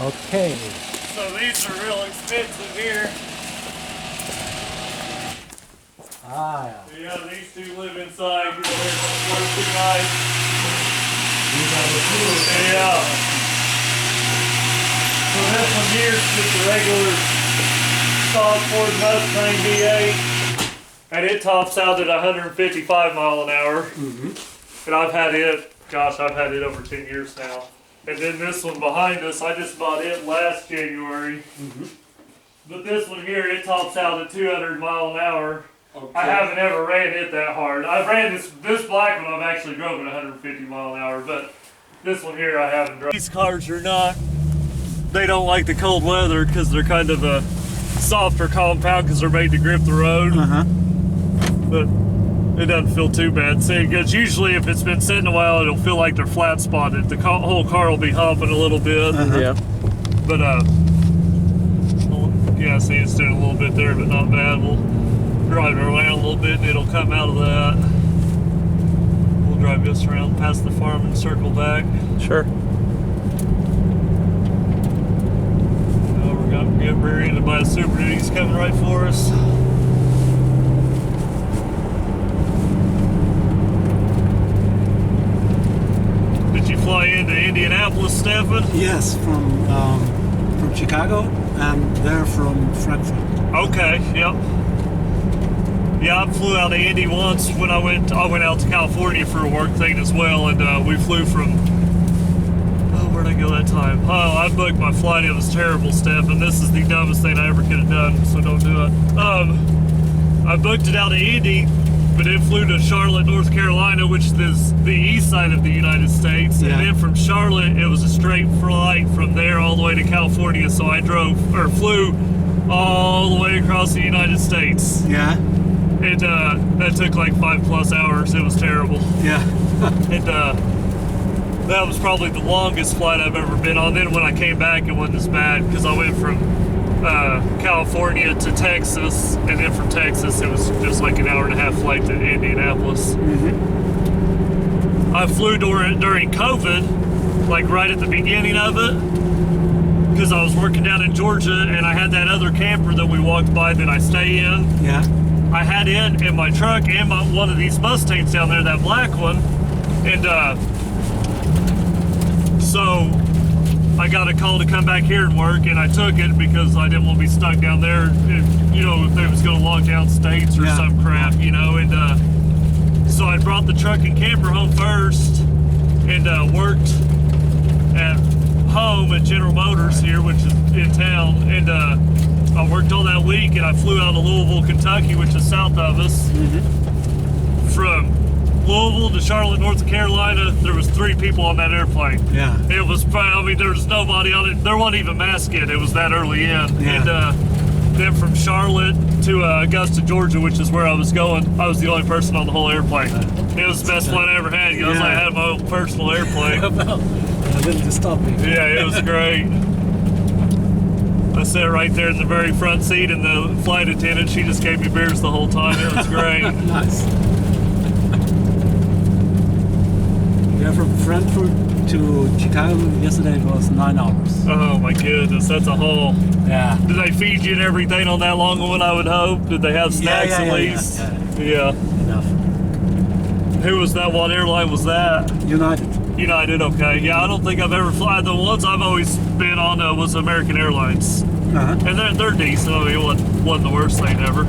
Okay. So these are real expensive here. Ah, yeah. Yeah, these two live inside. They're too nice. Yeah. So this one here is just a regular stock Ford Mustang V8. And it tops out at 155 mile an hour. And I've had it, gosh, I've had it over 10 years now. And then this one behind us, I just bought it last January. But this one here, it tops out at 200 mile an hour. Okay. I haven't ever ran it that hard. I've ran this black one, I've actually drove at 150 mile an hour, but this one here I haven't drove. These cars are not, they don't like the cold weather because they're kind of a softer compound because they're made to grip the road. But it doesn't feel too bad. See, because usually if it's been sitting a while, it'll feel like they're flat spotted. The whole car will be humping a little bit. Yeah. But yeah, see, it's doing a little bit there, but not bad. We'll drive it around a little bit and it'll come out of that. We'll drive this around past the farm and circle back. Sure. Now we're going to get rear-ended by a Super Duty. He's coming right for us. Did you fly into Indianapolis, Stefan? Yes, from Chicago and they're from Frankfurt. Okay, yep. Yeah, I flew out of Indy once when I went out to California for a work thing as well, and we flew from, where'd I go that time? Oh, I booked my flight, it was terrible, Stefan. This is the dumbest thing I ever could have done, so don't do it. I booked it out of Indy, but it flew to Charlotte, North Carolina, which is the east side of the United States, and then from Charlotte, it was a straight flight from there all the way to California, so I flew all the way across the United States. Yeah. That took like 5+ hours. It was terrible. Yeah. And that was probably the longest flight I've ever been on. Then when I came back, it wasn't as bad because I went from California to Texas, and then from Texas, it was just like an hour-and-a-half flight to Indianapolis. I flew during COVID, like right at the beginning of it, because I was working down in Georgia, and I had that other camper that we walked by that I stay in. Yeah. I had it in my truck and one of these Mustangs down there, that black one. And so I got a call to come back here and work, and I took it because I didn't want to be stuck down there if they was going to lock down states or some crap, And so I brought the truck and camper home first and worked at home at General Motors here, which is in town. And I worked all that week, and I flew out of Louisville, Kentucky, which is south of us. From Louisville to Charlotte, North Carolina, there was 3 people on that airplane. Yeah. It was, there was nobody on it. There wasn't even mask in. It was that early in. Yeah. And then from Charlotte to Augusta, Georgia, which is where I was going, I was the only person on the whole airplane. It was the best flight I ever had. I had my own personal airplane. I didn't stop me. Yeah, it was great. I sat right there in the very front seat, and the flight attendant, she just gave me beers the whole time. It was great. Nice. Yeah, from Frankfurt to Chicago yesterday it was 9 hours. Oh my goodness, that's a haul. Yeah. Did they feed you and everything on that long one, I would hope? Did they have snacks at least? Yeah. Enough. Who was that? What airline was that? United, okay. Yeah, I don't think I've ever flown. The ones I've always been on was American Airlines. And they're decent. I mean, it wasn't the worst thing ever.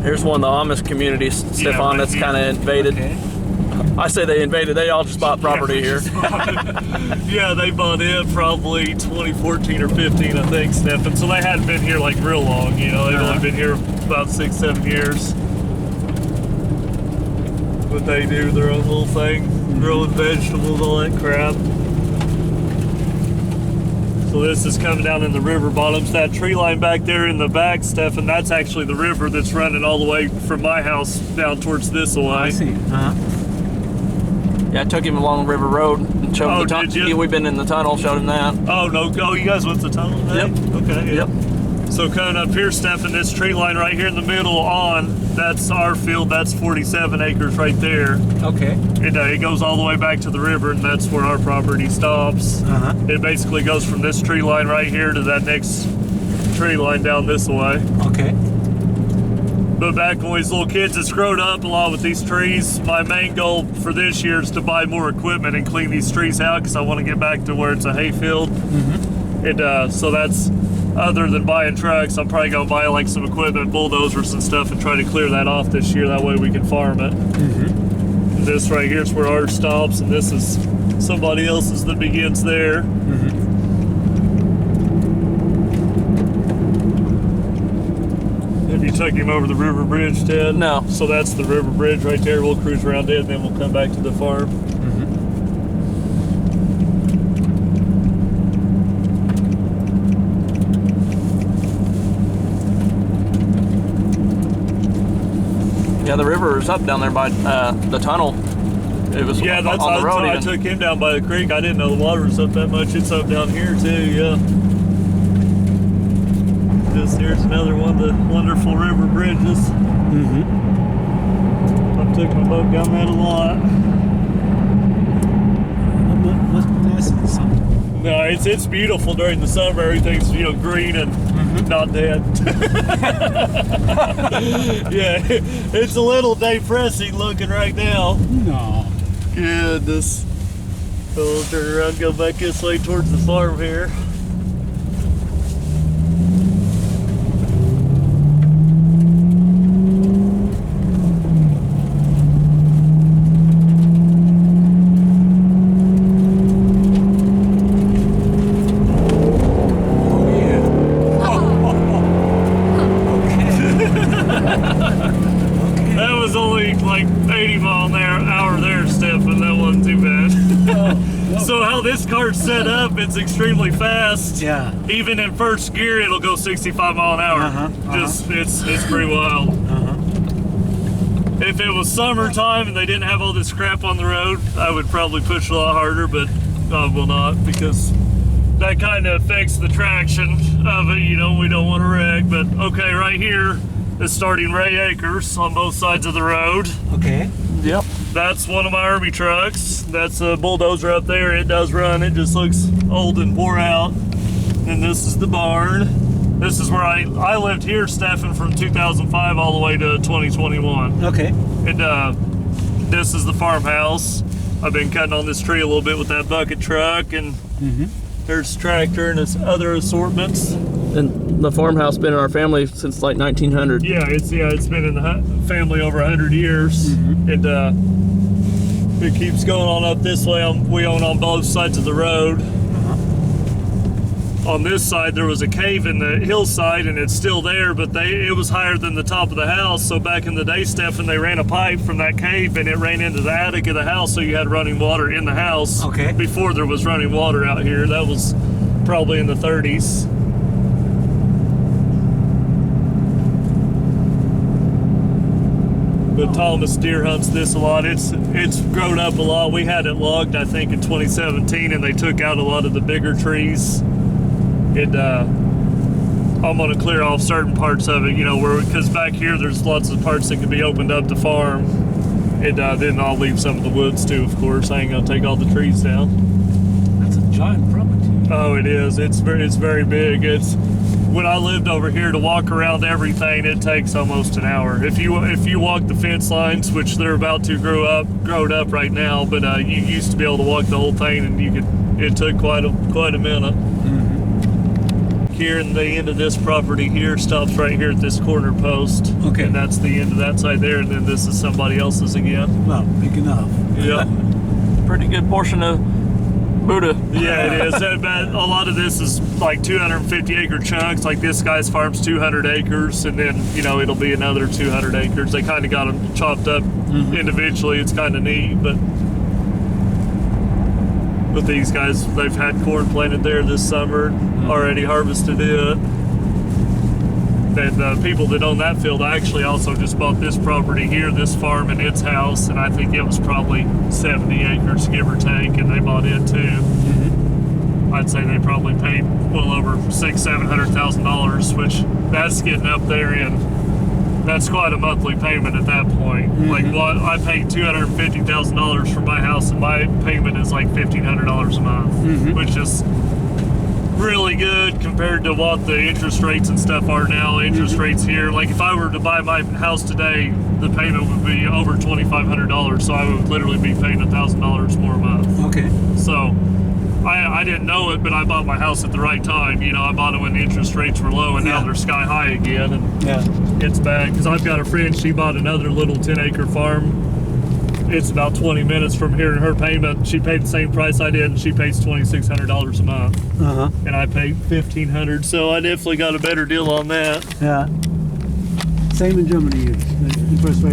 Here's one of the Amish communities, Stefan, that's kind of invaded. Okay. I say they invaded. They all just bought property here. Yeah, they bought it probably 2014 or 15, I think, Stefan. So they hadn't been here like real long. They've only been here about 6-7 years. But they do their own little thing, growing vegetables, all that crap. So this is coming down in the river bottoms. That tree line back there in the back, Stefan, that's actually the river that's running all the way from my house down towards this way. I see. Yeah, I took him along River Road and showed him the tunnel. Did you? Yeah, we've been in the tunnel, showed him that. Oh, no. Oh, you guys went to the tunnel today? Yep. Okay. Yep. So coming up here, Stefan, this tree line right here in the middle that's our field. That's 47 acres right there. Okay. It goes all the way back to the river, and that's where our property stops. It basically goes from this tree line right here to that next tree line down this way. Okay. But back when we was little kids, it's grown up a lot with these trees. My main goal for this year is to buy more equipment and clean these trees out because I want to get back to where it's a hay field. So that's, other than buying trucks, I'm probably going to buy like some equipment, bulldozers and stuff, and try to clear that off this year. That way we can farm it. This right here is where ours stops, and this is somebody else's that begins there. Have you took him over the river bridge, Ted? No. So that's the river bridge right there. We'll cruise around it, and then we'll come back to the farm. Yeah, the river is up down there by the tunnel. It was Yeah, that's on the road. I took him down by the creek. I didn't know the water was up that much. It's up down here too, yeah. Here's another one of the wonderful river bridges. I took my boat down that a lot. What's nice in the summer? No, it's beautiful during the summer. Everything's green and not dead. Yeah, it's a little depressing looking right now. No. Goodness. We'll turn around, go back this way towards the farm here. That was only like 80 mile an hour there, Stefan. That wasn't too bad. So how this car's set up, it's extremely fast. Yeah. Even in first gear, it'll go 65 mile an hour. Just it's pretty wild. If it was summertime and they didn't have all this crap on the road, I would probably push a lot harder, but I will not, because that kind of affects the traction of it. We don't want to wreck. But okay, right here is starting Wray Acres on both sides of the road. Okay. Yep. That's one of my Army trucks. That's a bulldozer up there. It does run. It just looks old and wore out. And this is the barn. This is where I lived here, Stefan, from 2005 all the way to 2021. Okay. And this is the farmhouse. I've been cutting on this tree a little bit with that bucket truck, and there's tractor and its other assortments. And the farmhouse been in our family since like 1900. Yeah, it's been in the family over 100 years, and it keeps going on up this way. We own on both sides of the road. On this side, there was a cave in the hillside, and it's still there, but it was higher than the top of the house. So back in the day, Stefan, they ran a pipe from that cave, and it ran into the attic of the house, so you had running water in the house. Okay. Before there was running water out here. That was probably in the 30s. But Thomas deer hunts this a lot. It's grown up a lot. We had it logged, I think, in 2017, and they took out a lot of the bigger trees. I'm gonna clear off certain parts of it, because back here there's lots of parts that can be opened up to farm. And then I'll leave some of the woods too, of course. I ain't gonna take all the trees down. That's a giant property. Oh, it is. It's very big. When I lived over here, to walk around everything, it takes almost an hour. If you walk the fence lines, which they're about to grow up right now, but you used to be able to walk the whole thing, and it took quite a minute. Here, and the end of this property here stops right here at this corner post. Okay. And that's the end of that side there, and then this is somebody else's again. Well, big enough. Yeah. Pretty good portion of Buddha. Yeah, it is. A lot of this is like 250 acre chunks. Like this guy's farm's 200 acres, and then it'll be another 200 acres. They kind of got them chopped up individually. It's kind of neat, but these guys, they've had corn planted there this summer, already harvested it. And the people that own that field, I actually also just bought this property here, this farm and its house, and I think it was probably 70 acres, give or take, and they bought it too. I'd say they probably paid well over $600,000-700,000, which that's getting up there, and that's quite a monthly payment at that point. Like what I paid $250,000 for my house, and my payment is like $1,500 a month, which is really good compared to what the interest rates and stuff are now. Interest rates here, like if I were to buy my house today, the payment would be over $2,500, so I would literally be paying $1,000 more a month. Okay. So I didn't know it, but I bought my house at the right time. You know, I bought it when the interest rates were low, and now they're sky high again, and it's bad. Because I've got a friend, she bought another little 10-acre farm. It's about 20 minutes from here, and her payment, she paid the same price I did, and she pays $2,600 a month. And I paid $1,500, so I definitely got a better deal on that. Yeah. Same in Germany. The interest rate